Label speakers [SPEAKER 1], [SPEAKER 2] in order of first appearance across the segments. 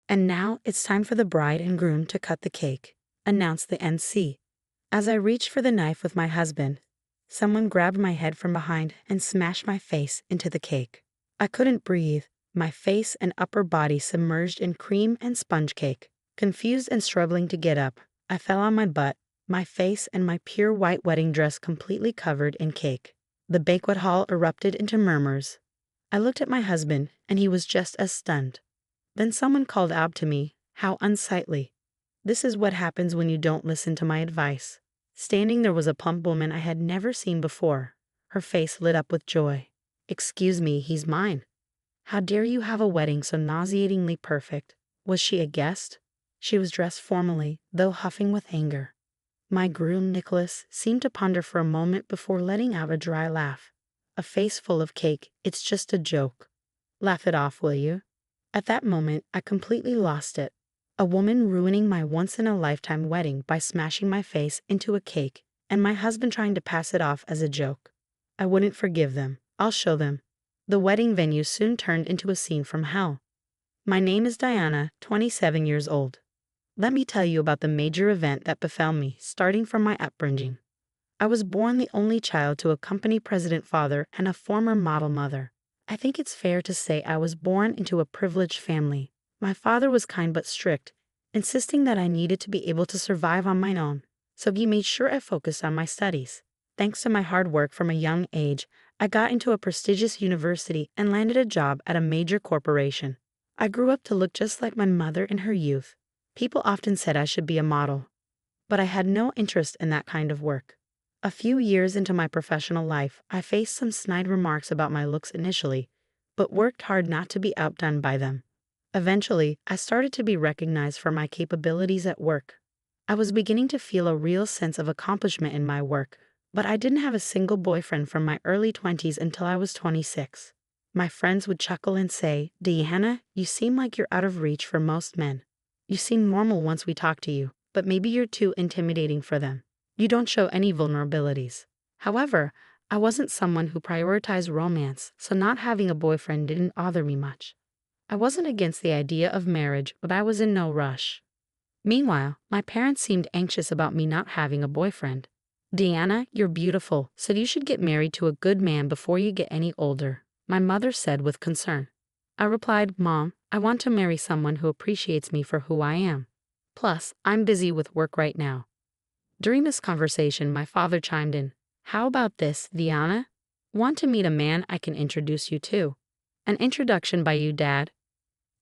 [SPEAKER 1] And now it's time for the bride and groom to cut the cake, announced the NC. As I reached for the knife with my husband, someone grabbed my head from behind and smashed my face into the cake. I couldn't breathe, my face and upper body submerged in cream and sponge cake. Confused and struggling to get up, I fell on my butt, my face and my pure white wedding dress completely covered in cake. The banquet hall erupted into murmurs. I looked at my husband, and he was just as stunned. Then someone called out to me, "How unsightly. This is what happens when you don't listen to my advice." Standing there was a plump woman I had never seen before. Her face lit up with joy. "Excuse me, he's mine." "How dare you have a wedding so nauseatingly perfect?" Was she a guest? She was dressed formally, though huffing with anger. My groom, Nicholas, seemed to ponder for a moment before letting out a dry laugh. "A face full of cake, it's just a joke. Laugh it off, will you?" At that moment, I completely lost it. A woman ruining my once-in-a-lifetime wedding by smashing my face into a cake, and my husband trying to pass it off as a joke. I wouldn't forgive them. I'll show them. The wedding venue soon turned into a scene from hell. My name is Diana, 27 years old. Let me tell you about the major event that befell me, starting from my upbringing. I was born the only child to a company president father and a former model mother. I think it's fair to say I was born into a privileged family. My father was kind but strict, insisting that I needed to be able to survive on my own, so he made sure I focused on my studies. Thanks to my hard work from a young age, I got into a prestigious university and landed a job at a major corporation. I grew up to look just like my mother in her youth. People often said I should be a model, but I had no interest in that kind of work. A few years into my professional life, I faced some snide remarks about my looks initially, but worked hard not to be outdone by them. Eventually, I started to be recognized for my capabilities at work. I was beginning to feel a real sense of accomplishment in my work, but I didn't have a single boyfriend from my early 20s until I was 26. My friends would chuckle and say, "Diana, you seem like you're out of reach for most men. You seem normal once we talk to you, but maybe you're too intimidating for them. You don't show any vulnerabilities." However, I wasn't someone who prioritized romance, so not having a boyfriend didn't bother me much. I wasn't against the idea of marriage, but I was in no rush. Meanwhile, my parents seemed anxious about me not having a boyfriend. "Diana, you're beautiful, so you should get married to a good man before you get any older," my mother said with concern. I replied, "Mom, I want to marry someone who appreciates me for who I am. Plus, I'm busy with work right now." During this conversation, my father chimed in. "How about this, Diana? Want to meet a man I can introduce you to?" "An introduction by you, Dad?"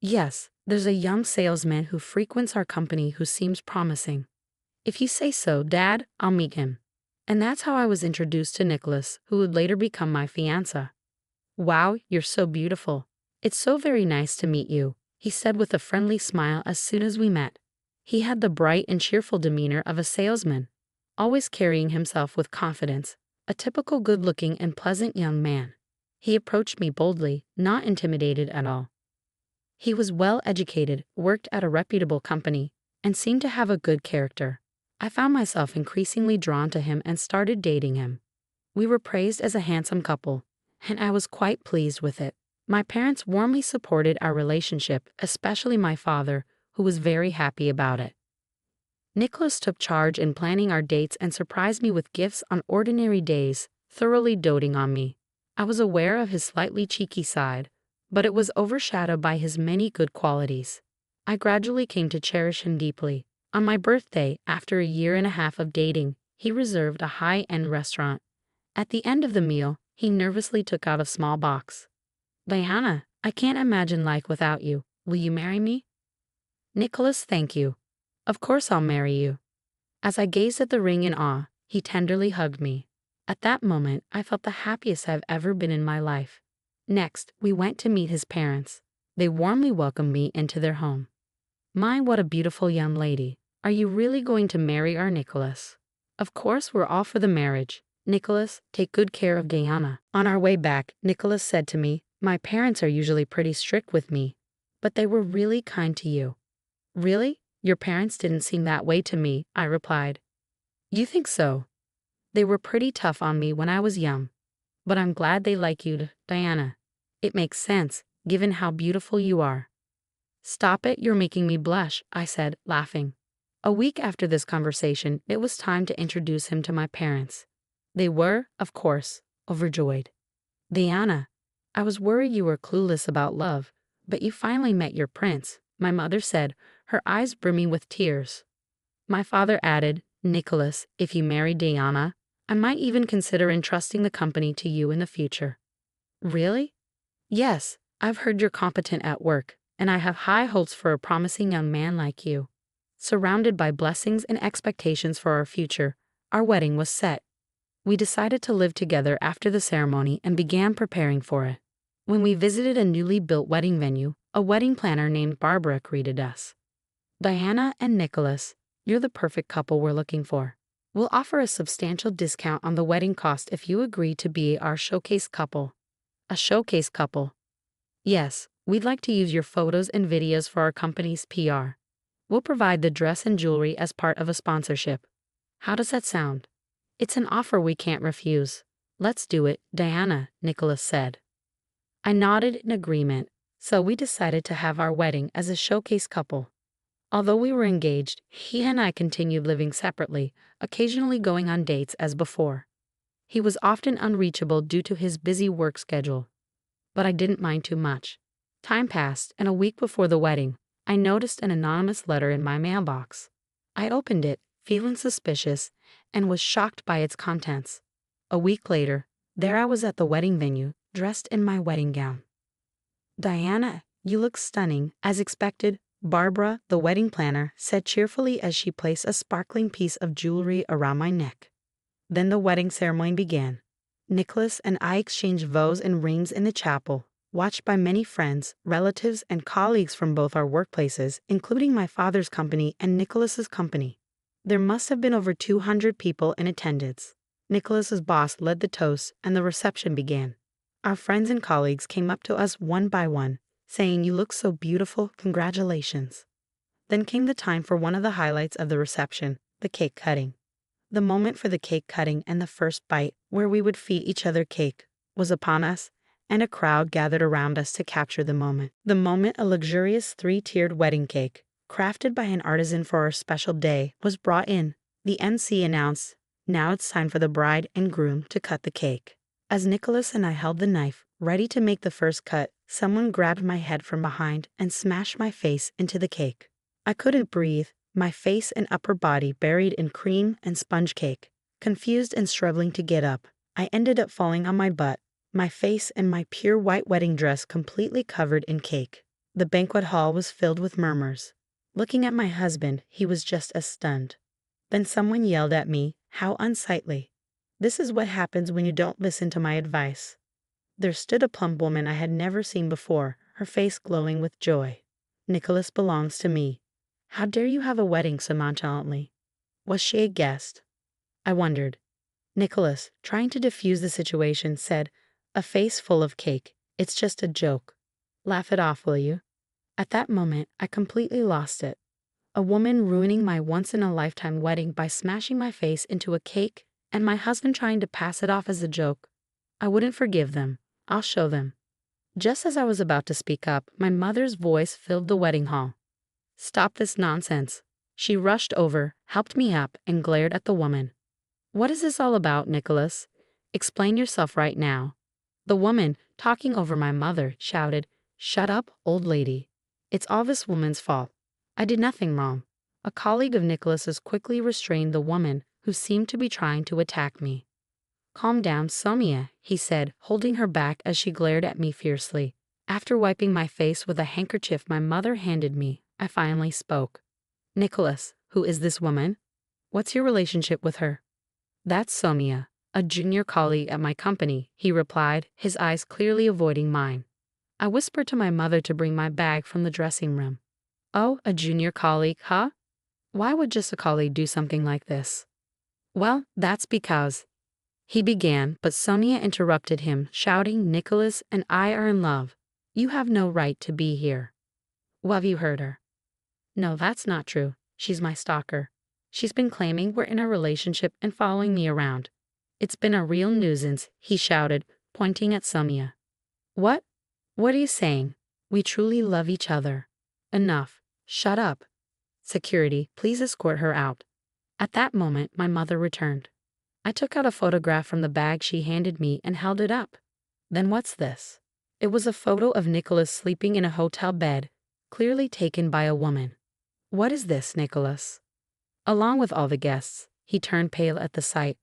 [SPEAKER 1] "Yes, there's a young salesman who frequents our company who seems promising." "If you say so, Dad, I'll meet him." And that's how I was introduced to Nicholas, who would later become my fiancé. "Wow, you're so beautiful. It's so very nice to meet you," he said with a friendly smile as soon as we met. He had the bright and cheerful demeanor of a salesman, always carrying himself with confidence, a typical good-looking and pleasant young man. He approached me boldly, not intimidated at all. He was well-educated, worked at a reputable company, and seemed to have a good character. I found myself increasingly drawn to him and started dating him. We were praised as a handsome couple, and I was quite pleased with it. My parents warmly supported our relationship, especially my father, who was very happy about it. Nicholas took charge in planning our dates and surprised me with gifts on ordinary days, thoroughly doting on me. I was aware of his slightly cheeky side, but it was overshadowed by his many good qualities. I gradually came to cherish him deeply. On my birthday, after a year and a half of dating, he reserved a high-end restaurant. At the end of the meal, he nervously took out a small box. "Diana, I can't imagine life without you. Will you marry me?" "Nicholas, thank you. Of course I'll marry you." As I gazed at the ring in awe, he tenderly hugged me. At that moment, I felt the happiest I've ever been in my life. Next, we went to meet his parents. They warmly welcomed me into their home. "My, what a beautiful young lady. Are you really going to marry our Nicholas?" "Of course, we're all for the marriage. Nicholas, take good care of Diana." On our way back, Nicholas said to me, "My parents are usually pretty strict with me, but they were really kind to you." "Really? Your parents didn't seem that way to me," I replied. "You think so? They were pretty tough on me when I was young. But I'm glad they like you, Diana. It makes sense, given how beautiful you are." Stop it, you're making me blush, I said, laughing. A week after this conversation, it was time to introduce him to my parents. They were, of course, overjoyed. Diana, I was worried you were clueless about love, but you finally met your prince, my mother said, her eyes brimming with tears. My father added, Nicholas, if you marry Diana, I might even consider entrusting the company to you in the future. Really? Yes, I've heard you're competent at work, and I have high hopes for a promising young man like you. Surrounded by blessings and expectations for our future, our wedding was set. We decided to live together after the ceremony and began preparing for it. When we visited a newly built wedding venue, a wedding planner named Barbara greeted us. Diana and Nicholas, you're the perfect couple we're looking for. We'll offer a substantial discount on the wedding cost if you agree to be our showcase couple. A showcase couple? Yes, we'd like to use your photos and videos for our company's PR. We'll provide the dress and jewelry as part of a sponsorship. How does that sound? It's an offer we can't refuse. Let's do it, Diana, Nicholas said. I nodded in agreement, so we decided to have our wedding as a showcase couple. Although we were engaged, he and I continued living separately, occasionally going on dates as before. He was often unreachable due to his busy work schedule. But I didn't mind too much. Time passed, and a week before the wedding, I noticed an anonymous letter in my mailbox. I opened it, feeling suspicious, and was shocked by its contents. A week later, there I was at the wedding venue, dressed in my wedding gown. Diana, you look stunning, as expected, Barbara, the wedding planner, said cheerfully as she placed a sparkling piece of jewelry around my neck. Then the wedding ceremony began. Nicholas and I exchanged vows and rings in the chapel, watched by many friends, relatives, and colleagues from both our workplaces, including my father's company and Nicholas's company. There must have been over 200 people in attendance. Nicholas's boss led the toast, and the reception began. Our friends and colleagues came up to us one by one, saying, "You look so beautiful, congratulations." Then came the time for one of the highlights of the reception, the cake cutting. The moment for the cake cutting and the first bite, where we would feed each other cake, was upon us, and a crowd gathered around us to capture the moment. The moment a luxurious 3-tiered wedding cake, crafted by an artisan for our special day, was brought in. The MC announced, "Now it's time for the bride and groom to cut the cake." As Nicholas and I held the knife, ready to make the first cut, someone grabbed my head from behind and smashed my face into the cake. I couldn't breathe, my face and upper body buried in cream and sponge cake. Confused and struggling to get up, I ended up falling on my butt, my face and my pure white wedding dress completely covered in cake. The banquet hall was filled with murmurs. Looking at my husband, he was just as stunned. Then someone yelled at me, "How unsightly. This is what happens when you don't listen to my advice." There stood a plump woman I had never seen before, her face glowing with joy. "Nicholas belongs to me. How dare you have a wedding so nonchalantly?" Was she a guest? I wondered. Nicholas, trying to defuse the situation, said, a face full of cake, "It's just a joke. Laugh it off, will you?" At that moment, I completely lost it. A woman ruining my once-in-a-lifetime wedding by smashing my face into a cake, and my husband trying to pass it off as a joke. I wouldn't forgive them. I'll show them. Just as I was about to speak up, my mother's voice filled the wedding hall. "Stop this nonsense." She rushed over, helped me up, and glared at the woman. "What is this all about, Nicholas? Explain yourself right now." The woman, talking over my mother, shouted, "Shut up, old lady. It's all this woman's fault. I did nothing wrong." A colleague of Nicholas's quickly restrained the woman, who seemed to be trying to attack me. "Calm down, Sonia," he said, holding her back as she glared at me fiercely. After wiping my face with a handkerchief my mother handed me, I finally spoke. "Nicholas, who is this woman? What's your relationship with her?" "That's Sonia, a junior colleague at my company," he replied, his eyes clearly avoiding mine. I whispered to my mother to bring my bag from the dressing room. "Oh, a junior colleague, huh? Why would just a colleague do something like this?" "Well, that's because—" he began, but Sonia interrupted him, shouting, "Nicholas and I are in love. You have no right to be here." "Well, have you heard her?" "No, that's not true. She's my stalker. She's been claiming we're in a relationship and following me around. It's been a real nuisance," he shouted, pointing at Sonia. "What? What are you saying? We truly love each other." Enough. Shut up. Security, please escort her out. At that moment, my mother returned. I took out a photograph from the bag she handed me and held it up. Then what's this? It was a photo of Nicholas sleeping in a hotel bed, clearly taken by a woman. What is this, Nicholas? Along with all the guests, he turned pale at the sight.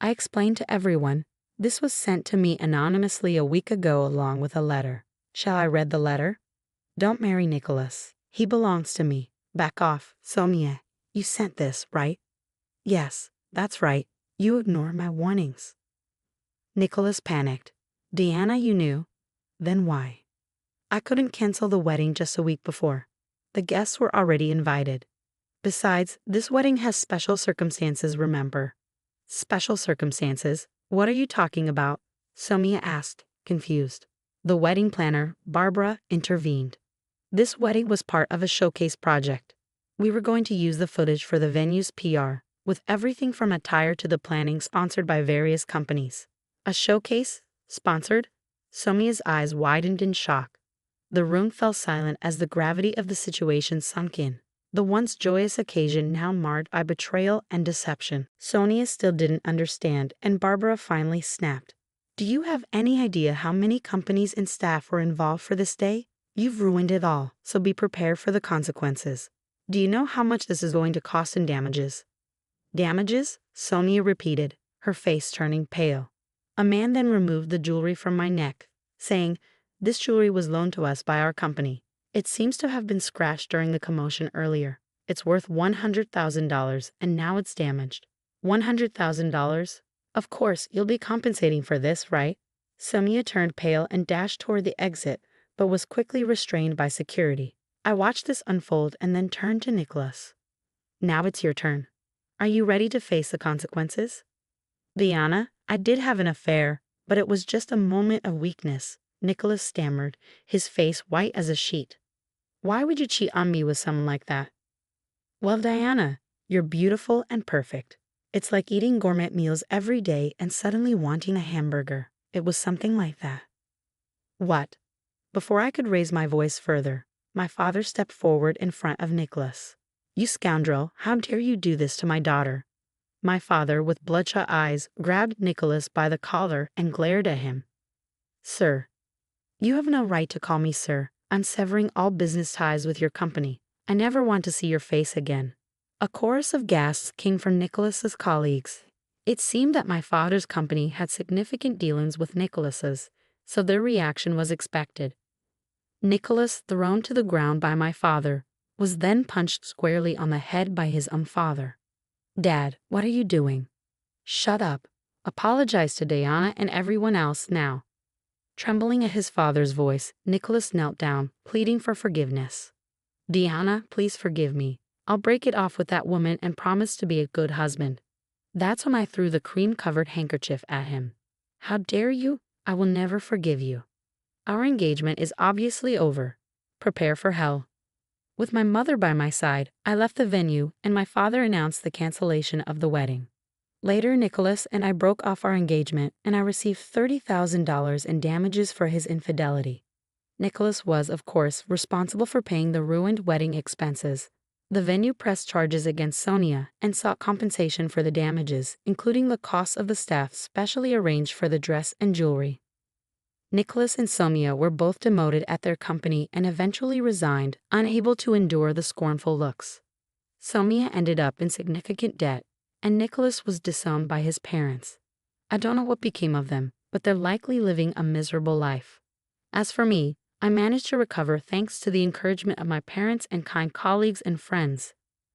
[SPEAKER 1] I explained to everyone, this was sent to me anonymously a week ago along with a letter. Shall I read the letter? Don't marry Nicholas. He belongs to me. Back off, Sonia. You sent this, right? Yes, that's right. You ignore my warnings. Nicholas panicked. Diana, you knew? Then why? I couldn't cancel the wedding just a week before. The guests were already invited. Besides, this wedding has special circumstances, remember. Special circumstances? What are you talking about? Sonia asked, confused. The wedding planner, Barbara, intervened. This wedding was part of a showcase project. We were going to use the footage for the venue's PR, with everything from attire to the planning sponsored by various companies. A showcase? Sponsored? Somia's eyes widened in shock. The room fell silent as the gravity of the situation sunk in. The once joyous occasion now marred by betrayal and deception. Sonia still didn't understand, and Barbara finally snapped. Do you have any idea how many companies and staff were involved for this day? You've ruined it all, so be prepared for the consequences. Do you know how much this is going to cost in damages? Damages? Sonia repeated, her face turning pale. A man then removed the jewelry from my neck, saying, this jewelry was loaned to us by our company. It seems to have been scratched during the commotion earlier. It's worth $100,000 and now it's damaged. $100,000? Of course, you'll be compensating for this, right? Sonia turned pale and dashed toward the exit, but was quickly restrained by security. I watched this unfold and then turned to Nicholas. Now it's your turn. Are you ready to face the consequences? Diana, I did have an affair, but it was just a moment of weakness, Nicholas stammered, his face white as a sheet. Why would you cheat on me with someone like that? Well, Diana, you're beautiful and perfect. It's like eating gourmet meals every day and suddenly wanting a hamburger. It was something like that. What? Before I could raise my voice further, my father stepped forward in front of Nicholas. You scoundrel, how dare you do this to my daughter? My father, with bloodshot eyes, grabbed Nicholas by the collar and glared at him. Sir, you have no right to call me sir. I'm severing all business ties with your company. I never want to see your face again. A chorus of gasps came from Nicholas's colleagues. It seemed that my father's company had significant dealings with Nicholas's, so their reaction was expected. Nicholas, thrown to the ground by my father, was then punched squarely on the head by his father. Dad, what are you doing? Shut up. Apologize to Diana and everyone else now. Trembling at his father's voice, Nicholas knelt down, pleading for forgiveness. Diana, please forgive me. I'll break it off with that woman and promise to be a good husband. That's when I threw the cream-covered handkerchief at him. How dare you? I will never forgive you. Our engagement is obviously over. Prepare for hell. With my mother by my side, I left the venue and my father announced the cancellation of the wedding. Later, Nicholas and I broke off our engagement and I received $30,000 in damages for his infidelity. Nicholas was, of course, responsible for paying the ruined wedding expenses. The venue pressed charges against Sonia and sought compensation for the damages, including the costs of the staff specially arranged for the dress and jewelry. Nicholas and Sonia were both demoted at their company and eventually resigned, unable to endure the scornful looks. Sonia ended up in significant debt, and Nicholas was disowned by his parents. I don't know what became of them, but they're likely living a miserable life. As for me, I managed to recover thanks to the encouragement of my parents and kind colleagues and friends.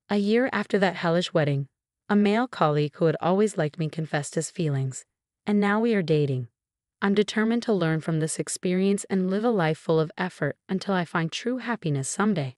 [SPEAKER 1] A year after that hellish wedding, a male colleague who had always liked me confessed his feelings, and now we are dating. I'm determined to learn from this experience and live a life full of effort until I find true happiness someday.